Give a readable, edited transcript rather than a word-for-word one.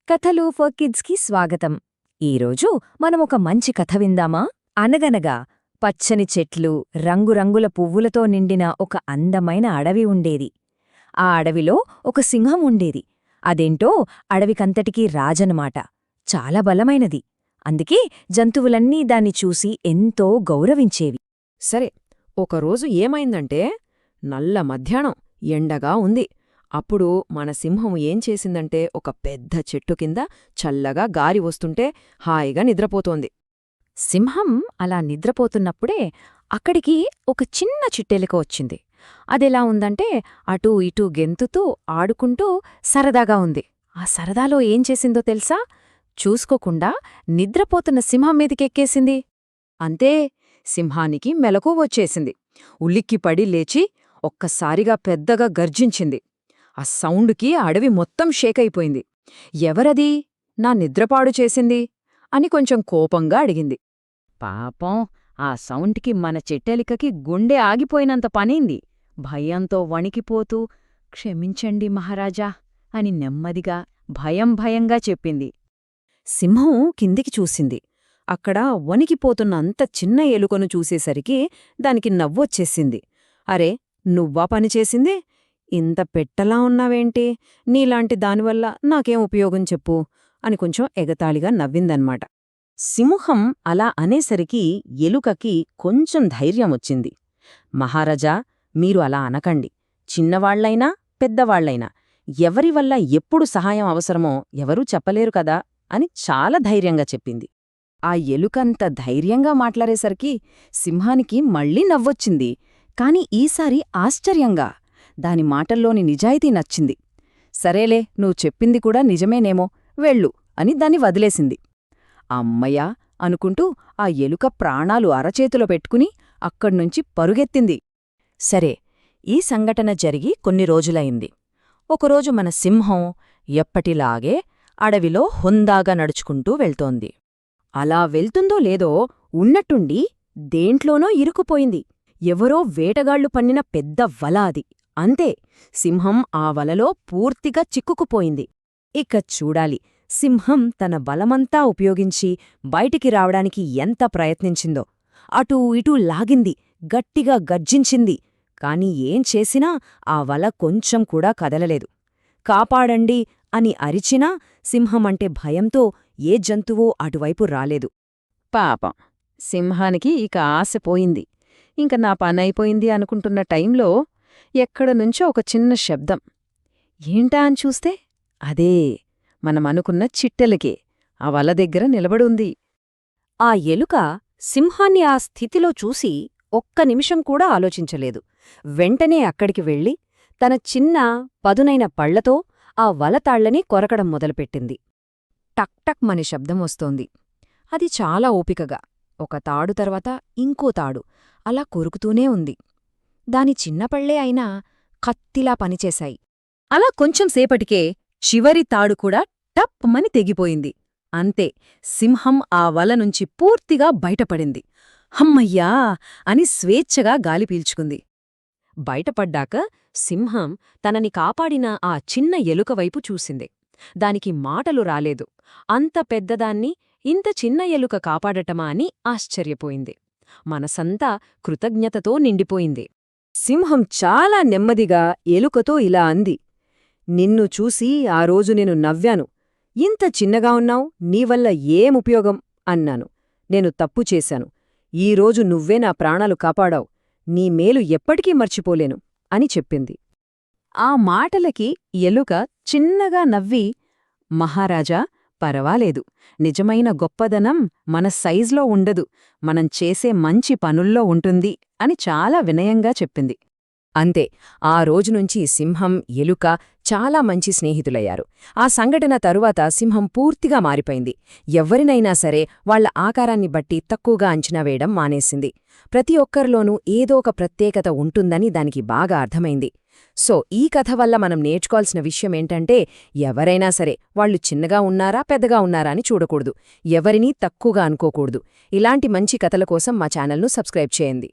కథలు ఫర్ కిడ్స్కి స్వాగతం. ఈరోజు మనం ఒక మంచి కథ విందామా? అనగనగా పచ్చని చెట్లు, రంగురంగుల పువ్వులతో నిండిన ఒక అందమైన అడవి ఉండేది. ఆ అడవిలో ఒక సింహం ఉండేది. అదేంటో అడవికంతటికీ రాజనమాట. చాలా బలమైనది. అందుకే జంతువులన్నీ దాన్ని చూసి ఎంతో గౌరవించేవి. సరే, ఒకరోజు ఏమైందంటే నల్ల మధ్యాహ్నం ఎండగా ఉంది. అప్పుడు మన సింహం ఏం చేసిందంటే ఒక పెద్ద చెట్టు కింద చల్లగా గాలి వస్తుంటే హాయిగా నిద్రపోతోంది. సింహం అలా నిద్రపోతున్నప్పుడే అక్కడికి ఒక చిన్న చిట్టెలిక వచ్చింది. అదెలా ఉందంటే అటూ ఇటూ గెంతుతూ ఆడుకుంటూ సరదాగా ఉంది. ఆ సరదాలో ఏం చేసిందో తెలుసా? చూసుకోకుండా నిద్రపోతున్న సింహం మీదికెక్కేసింది. అంతే, సింహానికి మెలకువ వచ్చేసింది. ఉలిక్కిపడి లేచి ఒక్కసారిగా పెద్దగా గర్జించింది. ఆ సౌండుకి అడవి మొత్తం షేకైపోయింది. ఎవరది నా నిద్రపాడు చేసింది అని కొంచెం కోపంగా అడిగింది. పాపం, ఆ సౌండ్కి మన చెట్టెలికకి గుండె ఆగిపోయినంత పనైంది. భయంతో వణికిపోతూ క్షమించండి మహారాజా అని నెమ్మదిగా భయంగా చెప్పింది. సింహం కిందికి చూసింది. అక్కడ వణికిపోతున్న అంత చిన్న ఎలుకను చూసేసరికి దానికి నవ్వొచ్చేసింది. అరే, నువ్వా పనిచేసింది? ఇంత పెట్టలా ఉన్నావేంటి? నీలాంటి దానివల్ల నాకేం ఉపయోగం చెప్పు అని కొంచెం ఎగతాళిగా నవ్విందన్మాట. సింహం అలా అనేసరికి ఎలుకకి కొంచెం ధైర్యం వచ్చింది. మహారాజా, మీరు అలా అనకండి. చిన్నవాళ్లైనా పెద్దవాళ్లైనా ఎవరివల్ల ఎప్పుడు సహాయం అవసరమో ఎవరూ చెప్పలేరు కదా అని చాలా ధైర్యంగా చెప్పింది. ఆ ఎలుకంత ధైర్యంగా మాట్లాడేసరికి సింహానికి మళ్ళీ నవ్వొచ్చింది. కాని ఈసారి ఆశ్చర్యంగా. దాని మాటల్లోని నిజాయితీ నచ్చింది. సరేలే, నువ్వు చెప్పింది కూడా నిజమేనేమో, వెళ్ళు అని దాన్ని వదిలేసింది. అమ్మయ్యా అనుకుంటూ ఆ ఎలుక ప్రాణాలు అరచేతిలో పెట్టుకుని అక్కడ్నుంచి పరుగెత్తింది. సరే, ఈ సంఘటన జరిగి కొన్ని రోజులైంది. ఒకరోజు మన సింహం ఎప్పటిలాగే అడవిలో హుందాగా నడుచుకుంటూ వెళ్తోంది. అలా వెళ్తుందో లేదో ఉన్నట్టుండి దేంట్లోనో ఇరుకుపోయింది. ఎవరో వేటగాళ్లు పన్నిన పెద్ద వల అది. అంతే, సింహం ఆ వలలో పూర్తిగా చిక్కుకుపోయింది. ఇక చూడాలి, సింహం తన బలమంతా ఉపయోగించి బయటికి రావడానికి ఎంత ప్రయత్నించిందో. అటూ ఇటూ లాగింది, గట్టిగా గర్జించింది. కాని ఏం చేసినా ఆ వల కొంచెం కూడా కదలలేదు. కాపాడండి అని అరిచినా సింహమంటే భయంతో ఏ జంతువూ అటువైపు రాలేదు. పాపం, సింహానికి ఇక ఆశ పోయింది. ఇంక నా పనైపోయింది అనుకుంటున్న టైంలో ఎక్కడనుంచో ఒక చిన్న శబ్దం. ఏంటా అని చూస్తే అదే మనమనుకున్న చిట్టెలకే ఆ వల దగ్గర నిలబడుంది. ఆ ఎలుక సింహాన్ని ఆ స్థితిలో చూసి ఒక్క నిమిషం కూడా ఆలోచించలేదు. వెంటనే అక్కడికి వెళ్ళి తన చిన్న పదునైన పళ్లతో ఆ వలతాళ్లని కొరకడం మొదలుపెట్టింది. టక్ టక్ మని శబ్దం వస్తోంది. అది చాలా ఓపికగా ఒక తాడు తర్వాత ఇంకో తాడు అలా కొరుకుతూనే ఉంది. దాని చిన్నపళ్లే అయినా కత్తిలా పనిచేశాయి. అలా కొంచెం సేపటికే చివరి తాడు కూడా టప్మని తెగిపోయింది. అంతే, సింహం ఆ వల నుంచి పూర్తిగా బయటపడింది. హమ్మయ్యా అని స్వేచ్ఛగా గాలి పీల్చుకుంది. బయటపడ్డాక సింహం తనని కాపాడిన ఆ చిన్న ఎలుకవైపు చూసింది. దానికి మాటలు రాలేదు. అంత పెద్దదాన్ని ఇంత చిన్న ఎలుక కాపాడటమా అని ఆశ్చర్యపోయింది. మనసంతా కృతజ్ఞతతో నిండిపోయింది. సింహం చాలా నెమ్మదిగా ఎలుకతో ఇలా అంది. నిన్ను చూసి ఆ రోజు నేను నవ్వాను. ఇంత చిన్నగా ఉన్నావు, నీవల్ల ఏముపయోగం అన్నాను. నేను తప్పు చేశాను. ఈరోజు నువ్వే నా ప్రాణాలు కాపాడావు. నీ మేలు ఎప్పటికీ మర్చిపోలేను అని చెప్పింది. ఆ మాటలకి ఎలుక చిన్నగా నవ్వి, మహారాజా, పరవాలేదు. నిజమైన గొప్పదనం మన సైజ్లో ఉండదు, మనం చేసే మంచి పనుల్లో ఉంటుంది అని చాలా వినయంగా చెప్పింది. అంతే, ఆ రోజునుంచి సింహం, ఎలుక చాలా మంచి స్నేహితులయ్యారు. ఆ సంఘటన తరువాత సింహం పూర్తిగా మారిపోయింది. ఎవ్వరినైనా సరే వాళ్ల ఆకారాన్ని బట్టి తక్కువగా అంచనా వేయడం మానేసింది. ప్రతి ఒక్కరిలోనూ ఏదో ఒక ప్రత్యేకత ఉంటుందని దానికి బాగా అర్థమైంది. సో ఈ కథ వల్ల మనం నేర్చుకోవాల్సిన విషయమేంటంటే, ఎవరైనా సరే వాళ్లు చిన్నగా ఉన్నారా పెద్దగా ఉన్నారా అని చూడకూడదు. ఎవరినీ తక్కువగా అనుకోకూడదు. ఇలాంటి మంచి కథల కోసం మా ఛానల్ను సబ్స్క్రైబ్ చేయండి.